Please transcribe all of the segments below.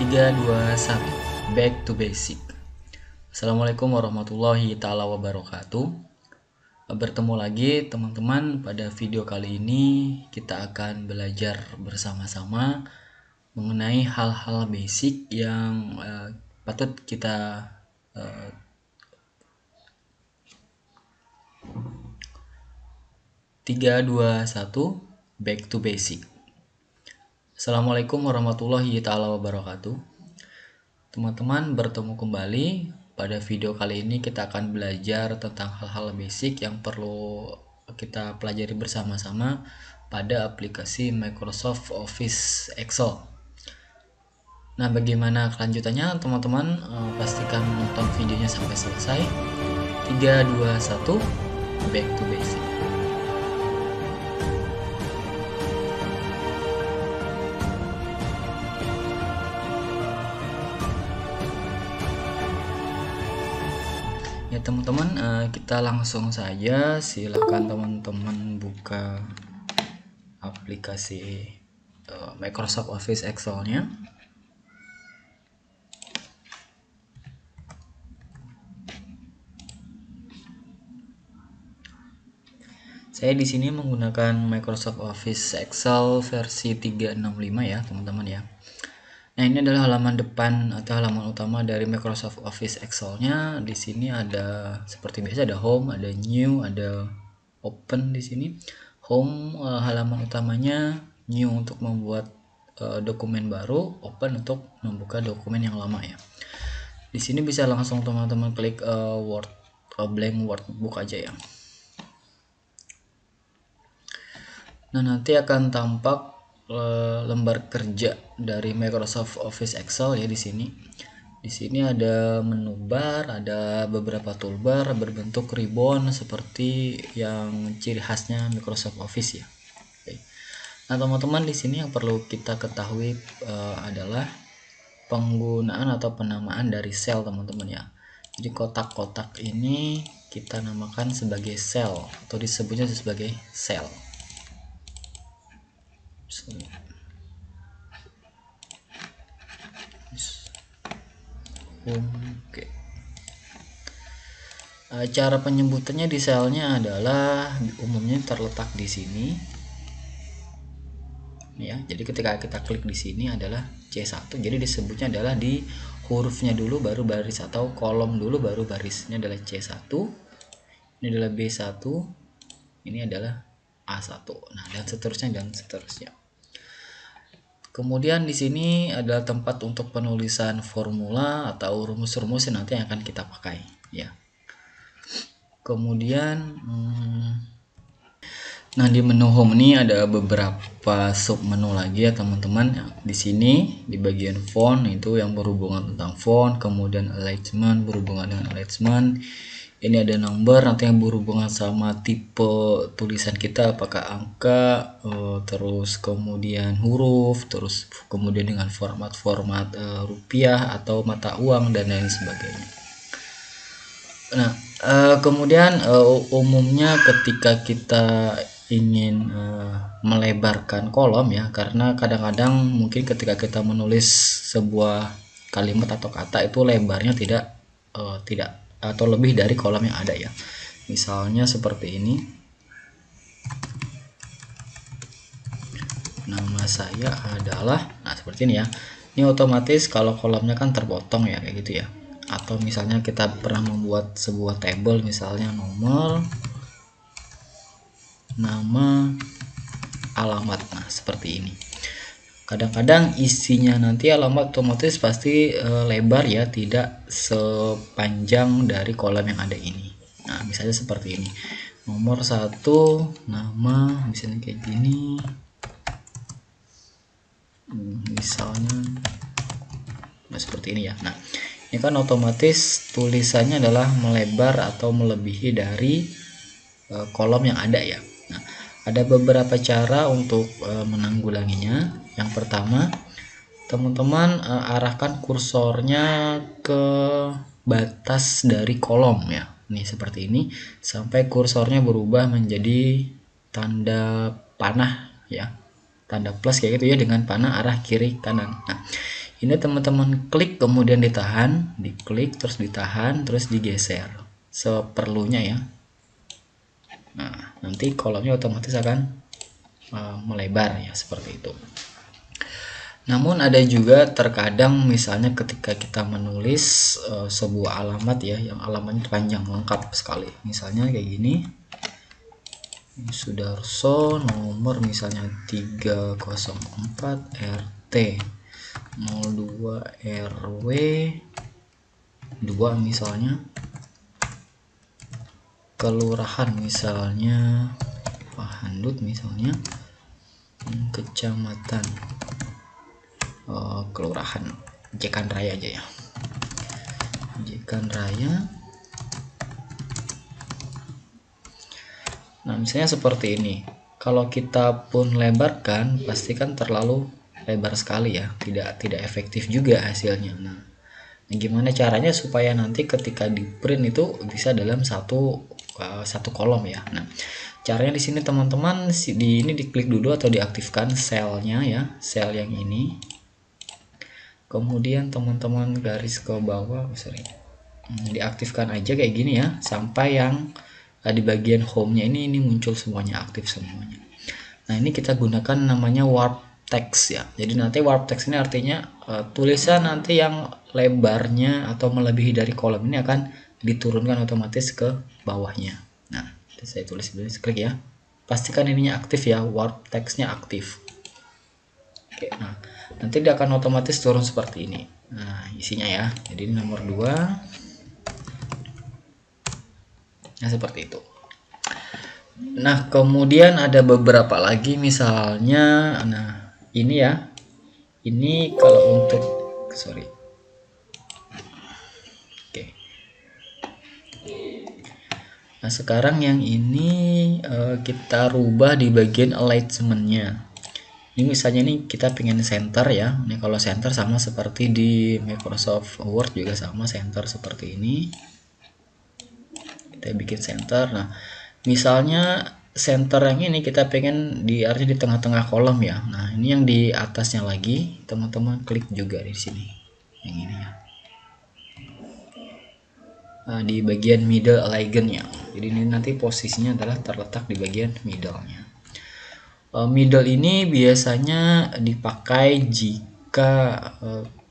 3, 2, 1. Back to basic. Assalamualaikum warahmatullahi ta'ala wabarakatuh. Bertemu lagi teman-teman. Pada video kali ini kita akan belajar bersama-sama mengenai hal-hal basic yang patut kita 3, 2, 1. Back to basic. Assalamualaikum warahmatullahi ta'ala wabarakatuh. Teman-teman, bertemu kembali. Pada video kali ini kita akan belajar tentang hal-hal basic yang perlu kita pelajari bersama-sama pada aplikasi Microsoft Office Excel. Nah, bagaimana kelanjutannya teman-teman? Pastikan menonton videonya sampai selesai. 3, 2, 1. Back to basic. Ya teman-teman, kita langsung saja. Silakan teman-teman buka aplikasi Microsoft Office Excel-nya. Saya di sini menggunakan Microsoft Office Excel versi 365 ya teman-teman ya. Nah, ini adalah halaman depan atau halaman utama dari Microsoft Office Excel-nya. Di sini ada seperti biasa, ada home, ada new, ada open di sini. Home halaman utamanya, new untuk membuat dokumen baru, open untuk membuka dokumen yang lama ya. Di sini bisa langsung teman-teman klik blank workbook aja ya. Nah, nanti akan tampak lembar kerja dari Microsoft Office Excel ya di sini. Di sini ada menu bar, ada beberapa toolbar berbentuk ribbon seperti yang ciri khasnya Microsoft Office ya. Oke. Nah, teman-teman, di sini yang perlu kita ketahui adalah penggunaan atau penamaan dari sel teman-teman ya. Jadi kotak-kotak ini kita namakan sebagai sel atau disebutnya sebagai sel. Oke. Cara penyebutannya di selnya adalah umumnya terletak di sini. Ya, jadi ketika kita klik di sini adalah C1. Jadi disebutnya adalah di hurufnya dulu baru baris atau kolom dulu baru baris. Ini adalah C1. Ini adalah B1. Ini adalah A1. Nah, dan seterusnya. Kemudian di sini adalah tempat untuk penulisan formula atau rumus-rumus yang nanti akan kita pakai ya. Kemudian nah, di menu home ini ada beberapa sub menu lagi ya teman-teman. Di sini di bagian font itu yang berhubungan tentang font, kemudian alignment berhubungan dengan alignment. Ini ada number nanti yang berhubungan sama tipe tulisan kita, apakah angka, terus kemudian huruf, terus kemudian dengan format-format rupiah atau mata uang dan lain sebagainya. Nah, kemudian umumnya ketika kita ingin melebarkan kolom ya, karena kadang-kadang mungkin ketika kita menulis sebuah kalimat atau kata itu lebarnya tidak atau lebih dari kolom yang ada ya. Misalnya seperti ini. Nama saya adalah, nah seperti ini ya. Ini otomatis kalau kolomnya kan terpotong ya kayak gitu ya. Atau misalnya kita pernah membuat sebuah table misalnya nomor, nama, alamat. Nah, seperti ini. Kadang-kadang isinya nanti alamat otomatis pasti lebar ya, tidak sepanjang dari kolom yang ada ini. Nah, misalnya seperti ini. Nomor 1, nama, misalnya kayak gini. Misalnya nah, seperti ini ya. Nah, ini kan otomatis tulisannya adalah melebar atau melebihi dari kolom yang ada ya. Nah, ada beberapa cara untuk menanggulanginya. Yang pertama, teman-teman arahkan kursornya ke batas dari kolom ya. Nih seperti ini sampai kursornya berubah menjadi tanda panah ya. Tanda plus kayak gitu ya dengan panah arah kiri kanan. Nah, Ini teman-teman klik kemudian ditahan, diklik terus ditahan terus digeser seperlunya ya. Nah, nanti kolomnya otomatis akan melebar ya, seperti itu. Namun ada juga terkadang misalnya ketika kita menulis sebuah alamat ya, yang alamatnya panjang lengkap sekali. Misalnya kayak gini. Sudarso nomor misalnya 304 RT 02 RW 2 misalnya, kelurahan misalnya Pahandut misalnya, kecamatan kelurahan Jekan Raya aja ya, Jekan Raya. Nah misalnya seperti ini, kalau kita pun lebarkan pasti kan terlalu lebar sekali ya, tidak efektif juga hasilnya. Nah gimana caranya supaya nanti ketika di print itu bisa dalam satu kolom ya. Nah caranya di sini teman-teman, ini diklik dulu atau diaktifkan selnya ya, sel yang ini. Kemudian teman-teman garis ke bawah, diaktifkan aja kayak gini ya, sampai yang di bagian home-nya ini muncul semuanya, aktif semuanya. Nah ini kita gunakan namanya warp text ya. Jadi nanti warp text ini artinya tulisan nanti yang lebarnya atau melebihi dari kolom ini akan diturunkan otomatis ke bawahnya. Nah saya tulis dulu, klik ya, pastikan ininya aktif ya, warp textnya aktif. Oke, nah nanti dia akan otomatis turun seperti ini. Nah isinya ya, jadi ini nomor 2. Nah seperti itu. Nah kemudian ada beberapa lagi misalnya, nah ini ya, ini kalau untuk oke. Nah sekarang yang ini kita rubah di bagian alignment-nya. Ini misalnya nih kita pengen center ya. Ini kalau center sama seperti di Microsoft Word juga sama, center seperti ini. Kita bikin center. Nah misalnya center yang ini kita pengen artinya di tengah-tengah kolom ya. Nah ini yang di atasnya lagi teman-teman klik juga di sini, yang ini ya. Nah, di bagian middle alignment ya. Jadi ini nanti posisinya adalah terletak di bagian middle-nya. Middle ini biasanya dipakai jika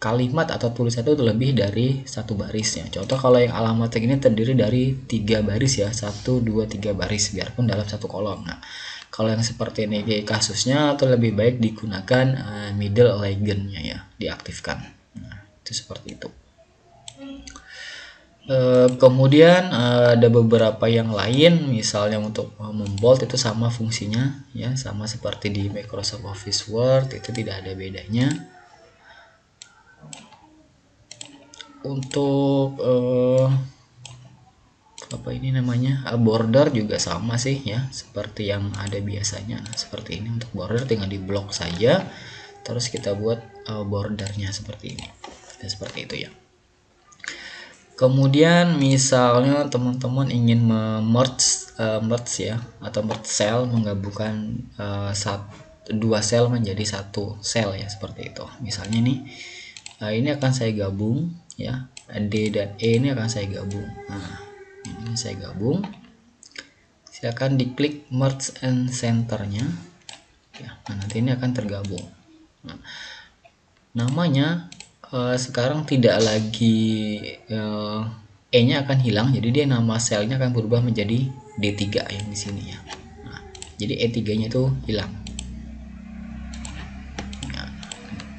kalimat atau tulisan itu lebih dari satu baris ya. Contoh kalau yang alamat ini terdiri dari 3 baris ya, 1, 2, 3 baris biarpun dalam satu kolom. Nah kalau yang seperti ini kasusnya atau lebih baik digunakan middle alignment-nya ya, diaktifkan. Nah itu seperti itu. Kemudian ada beberapa yang lain, misalnya untuk membold itu sama fungsinya ya, sama seperti di Microsoft Office Word, itu tidak ada bedanya. Untuk apa ini namanya, border juga sama sih ya, seperti yang ada biasanya. Nah, seperti ini untuk border tinggal di blok saja, terus kita buat bordernya seperti ini, dan seperti itu ya. Kemudian misalnya teman-teman ingin merge ya, atau merge cell, menggabungkan 2 sel menjadi 1 sel ya, seperti itu. Misalnya nih ini akan saya gabung ya, D dan E ini akan saya gabung. Nah ini saya gabung, silakan diklik merge and centernya ya. Nah nanti ini akan tergabung. Nah, namanya sekarang tidak lagi E nya akan hilang, jadi dia nama selnya akan berubah menjadi D3 yang di sini ya. Nah, jadi E3 nya itu hilang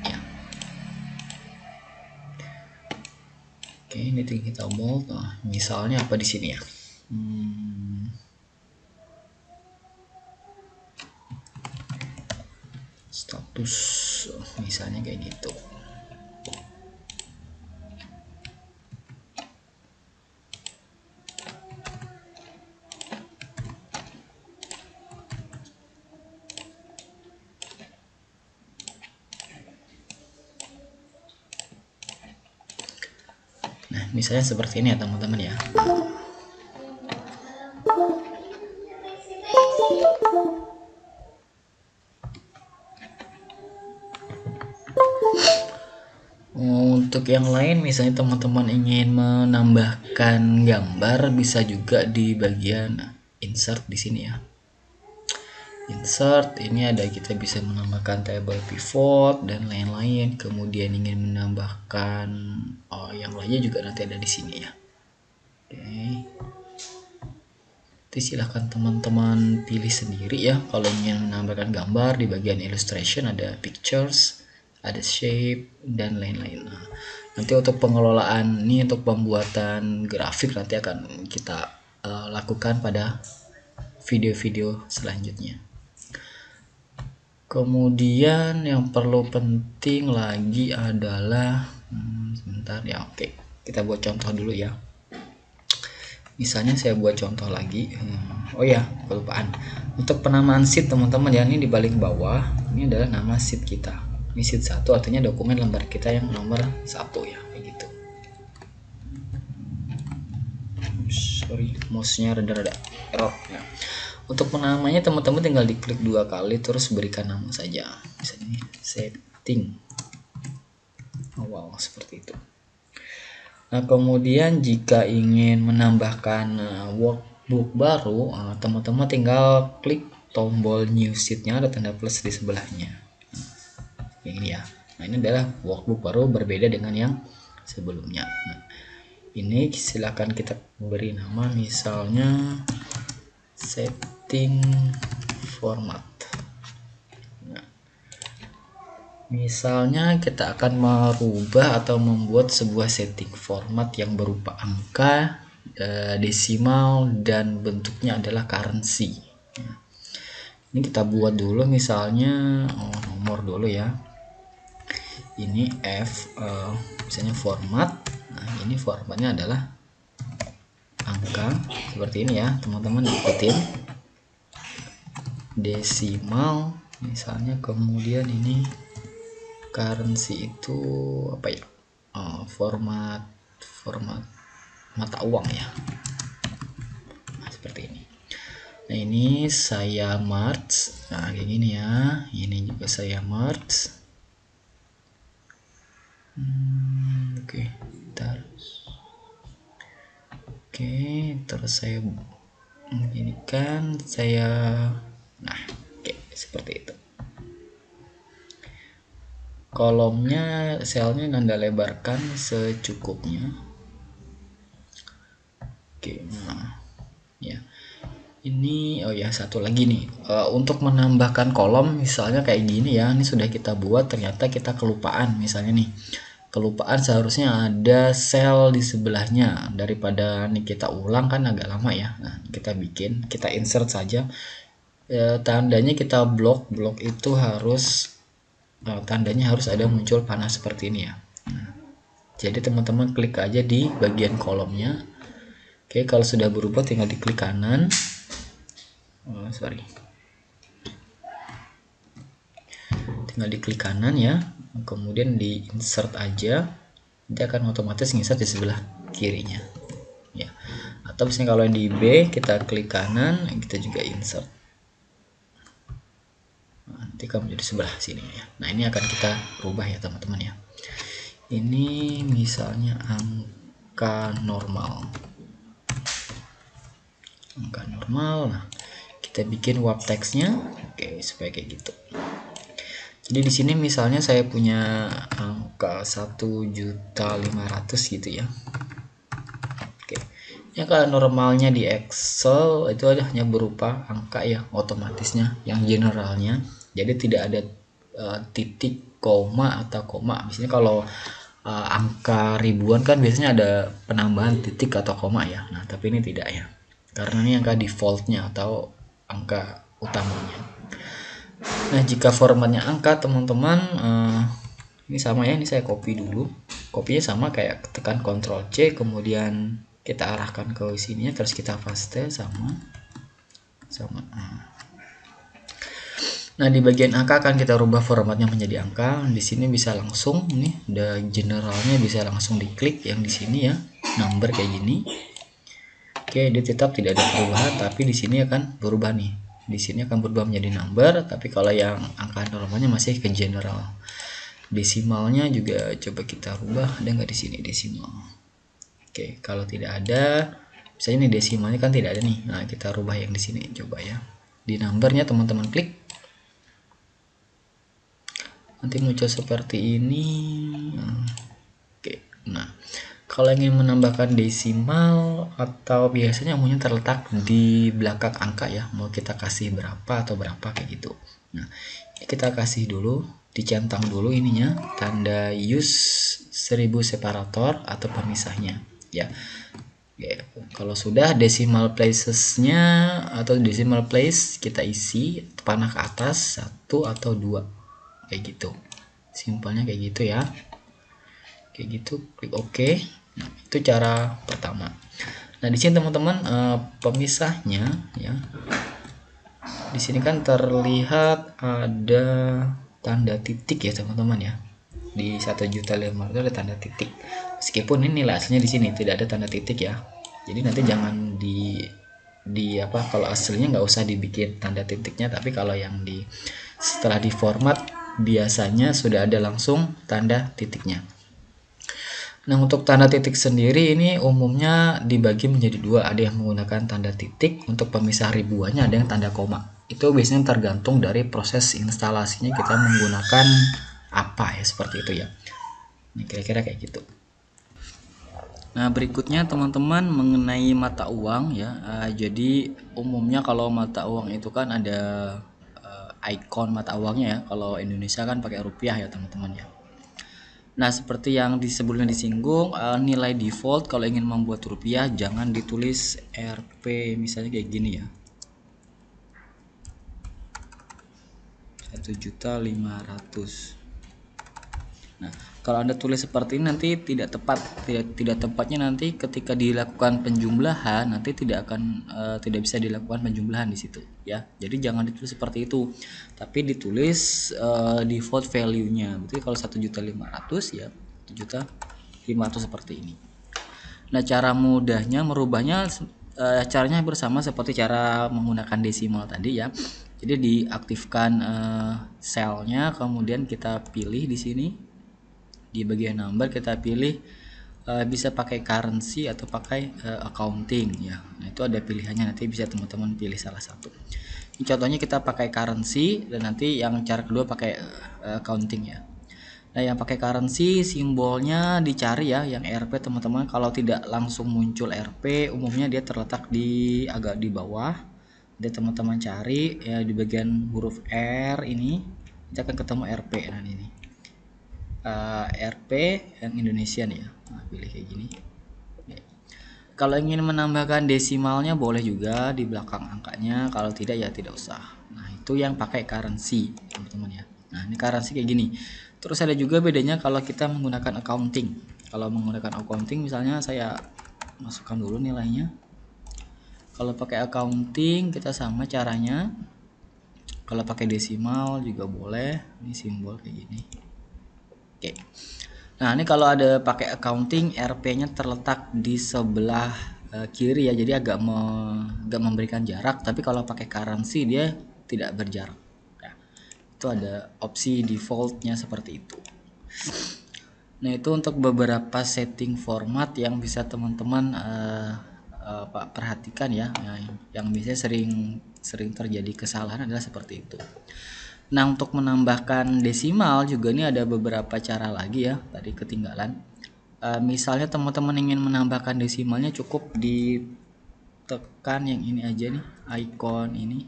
ya. Oke, ini kita bold. Nah, misalnya apa di sini ya, status misalnya kayak gitu. Nah misalnya seperti ini ya teman-teman ya. Untuk yang lain, misalnya teman-teman ingin menambahkan gambar, bisa juga di bagian insert di sini ya. Insert ini ada, kita bisa menambahkan table pivot dan lain-lain. Kemudian ingin menambahkan yang lainnya juga nanti ada di sini ya. Oke. Nanti silahkan teman-teman pilih sendiri ya. Kalau ingin menambahkan gambar, di bagian illustration ada pictures, ada shape dan lain-lain. Nah, nanti untuk pengelolaan ini, untuk pembuatan grafik nanti akan kita lakukan pada video-video selanjutnya. Kemudian yang perlu penting lagi adalah sebentar ya. Oke, kita buat contoh dulu ya. Misalnya saya buat contoh lagi. Oh ya, kelupaan. Untuk penamaan sheet teman-teman ya, ini di paling bawah ini adalah nama sheet kita. Ini sheet 1, artinya dokumen lembar kita yang nomor 1 ya, kayak gitu. Sorry, mouse-nya rada-rada error ya. Untuk penamanya teman-teman tinggal diklik 2 kali terus berikan nama saja. Misalnya setting. Wow, seperti itu. Nah, kemudian jika ingin menambahkan workbook baru, teman-teman tinggal klik tombol new sheet-nya, ada tanda plus di sebelahnya. Yang ini ya. Nah, ini adalah workbook baru berbeda dengan yang sebelumnya. Nah, ini silakan kita beri nama, misalnya setting format. Nah, misalnya kita akan merubah atau membuat sebuah setting format yang berupa angka, desimal, dan bentuknya adalah currency. Nah, ini kita buat dulu, misalnya nomor dulu ya. Ini misalnya format. Nah, ini formatnya adalah angka seperti ini ya, teman-teman ikutin. Desimal misalnya, kemudian ini currency itu apa ya? Format mata uang ya. Nah, seperti ini. Nah, ini saya merge. Nah, kayak gini ya. Ini juga saya merge. Oke, terus saya beginikan, nah, oke, seperti itu. Kolomnya, selnya Anda lebarkan secukupnya. Oke, nah ya. Ini satu lagi nih, untuk menambahkan kolom misalnya kayak gini ya. Ini sudah kita buat, ternyata kita kelupaan. Misalnya nih, kelupaan seharusnya ada sel di sebelahnya, daripada nih kita ulang kan agak lama ya. Nah, kita insert saja. Tandanya kita blok itu harus tandanya harus ada muncul panah seperti ini ya. Nah, jadi teman-teman klik aja di bagian kolomnya. Oke, kalau sudah berubah tinggal diklik kanan. Tinggal diklik kanan ya, kemudian di insert aja, nanti akan otomatis insert di sebelah kirinya ya. Atau misalnya kalau yang di B, kita klik kanan, kita juga insert. Nanti kamu jadi sebelah sini ya. Nah, ini akan kita rubah ya teman-teman ya. Ini misalnya angka normal. Nah, kita bikin wrap text-nya, oke, supaya kayak gitu. Jadi di sini misalnya saya punya angka 1.500.000 gitu ya. Oke. Ya, kalau normalnya di Excel itu hanya berupa angka ya, otomatisnya yang generalnya. Jadi tidak ada titik, koma atau koma. Misalnya kalau angka ribuan kan biasanya ada penambahan titik atau koma ya. Nah, tapi ini tidak ya. Karena ini angka defaultnya atau angka utamanya. Nah, jika formatnya angka teman-teman, ini sama ya, ini saya copy dulu. Kopinya sama, kayak tekan Ctrl C, kemudian kita arahkan ke sininya, terus kita paste sama. Nah, di bagian angka akan kita rubah formatnya menjadi angka. Di sini bisa langsung, nih udah generalnya bisa langsung diklik yang di sini ya, number kayak gini. Oke, dia tetap tidak ada perubahan, tapi di sini akan berubah nih. Di sini akan berubah menjadi number, tapi kalau yang angka normalnya masih ke general. Desimalnya juga coba kita rubah, ada nggak di sini desimal? Oke, kalau tidak ada, misalnya ini desimalnya kan tidak ada nih. Nah, kita rubah yang di sini coba ya. Di numbernya teman-teman klik. Nanti muncul seperti ini. Oke, nah kalau ingin menambahkan desimal atau biasanya umumnya terletak di belakang angka ya, mau kita kasih berapa atau berapa kayak gitu. Nah, kita kasih dulu, dicentang dulu ininya, tanda use 1000 separator atau pemisahnya ya. Oke, kalau sudah decimal placesnya atau decimal place kita isi panah ke atas 1 atau 2 kayak gitu, simpelnya kayak gitu ya, kayak gitu, klik OK. Nah, itu cara pertama. Nah, di sini teman-teman pemisahnya ya, di sini kan terlihat ada tanda titik ya teman-teman ya, di 1.500.000 ada tanda titik, meskipun ini nilai aslinya di sini tidak ada tanda titik ya. Jadi nanti jangan di apa, kalau aslinya nggak usah dibikin tanda titiknya, tapi kalau yang di setelah di format biasanya sudah ada langsung tanda titiknya. Nah, untuk tanda titik sendiri ini umumnya dibagi menjadi dua, ada yang menggunakan tanda titik, untuk pemisah ribuannya ada yang tanda koma. Itu biasanya tergantung dari proses instalasinya kita menggunakan apa ya, seperti itu ya. Ini kira-kira kayak gitu. Nah, berikutnya teman-teman mengenai mata uang ya. Jadi umumnya kalau mata uang itu kan ada ikon mata uangnya ya. Kalau Indonesia kan pakai rupiah ya teman-teman ya. Nah, seperti yang sebelumnya disinggung, nilai default kalau ingin membuat rupiah jangan ditulis Rp, misalnya kayak gini ya, 1.500.000. Nah, kalau Anda tulis seperti ini nanti tidak tepat, tidak tepatnya nanti ketika dilakukan penjumlahan nanti tidak akan tidak bisa dilakukan penjumlahan di situ ya. Jadi jangan ditulis seperti itu, tapi ditulis default value-nya. Berarti kalau 1.500.000 ya 1.500.000 seperti ini. Nah, cara mudahnya merubahnya caranya bersama seperti cara menggunakan desimal tadi ya. Jadi diaktifkan selnya, kemudian kita pilih di sini. Di bagian number kita pilih bisa pakai currency atau pakai accounting ya. Nah, itu ada pilihannya, nanti bisa teman-teman pilih salah satu. Ini contohnya kita pakai currency, dan nanti yang cara kedua pakai accounting ya. Nah, yang pakai currency simbolnya dicari ya, yang Rp teman-teman. Kalau tidak langsung muncul Rp, umumnya dia terletak di agak di bawah. Jadi teman-teman cari ya di bagian huruf R ini, kita akan ketemu Rp. Nah, ini Rp yang Indonesian ya. Nah, pilih kayak gini. Kalau ingin menambahkan desimalnya boleh juga di belakang angkanya, kalau tidak ya tidak usah. Nah, itu yang pakai currency teman-teman ya. Nah, ini currency kayak gini. Terus ada juga bedanya kalau kita menggunakan accounting. Kalau menggunakan accounting misalnya saya masukkan dulu nilainya. Kalau pakai accounting kita sama caranya. Kalau pakai desimal juga boleh. Ini simbol kayak gini. Oke. Nah, ini kalau ada pakai accounting, Rp-nya terletak di sebelah kiri ya, jadi agak memberikan jarak. Tapi kalau pakai currency dia tidak berjarak. Nah, itu ada opsi defaultnya seperti itu. Nah, itu untuk beberapa setting format yang bisa teman-teman perhatikan ya. Yang biasanya sering terjadi kesalahan adalah seperti itu. Nah, untuk menambahkan desimal juga ini ada beberapa cara lagi ya, tadi ketinggalan. Misalnya teman-teman ingin menambahkan desimalnya, cukup ditekan yang ini aja nih, icon ini.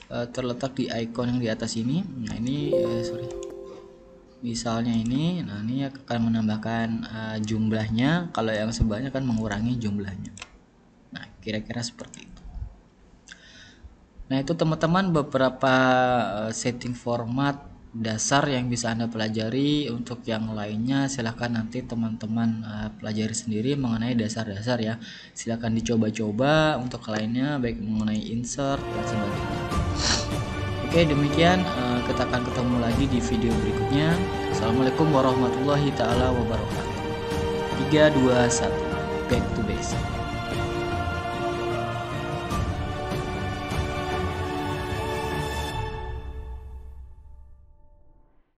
Terletak di icon yang di atas ini. Nah, ini misalnya ini, nah ini akan menambahkan jumlahnya, kalau yang sebelahnya akan mengurangi jumlahnya. Nah, kira-kira seperti itu. Nah, itu teman-teman beberapa setting format dasar yang bisa Anda pelajari. Untuk yang lainnya silahkan nanti teman-teman pelajari sendiri mengenai dasar-dasar ya. Silahkan dicoba-coba untuk lainnya, baik mengenai insert dan sebagainya. Oke, demikian kita akan ketemu lagi di video berikutnya. Assalamualaikum warahmatullahi taala wabarakatuh. 3, 2, 1, back to basic.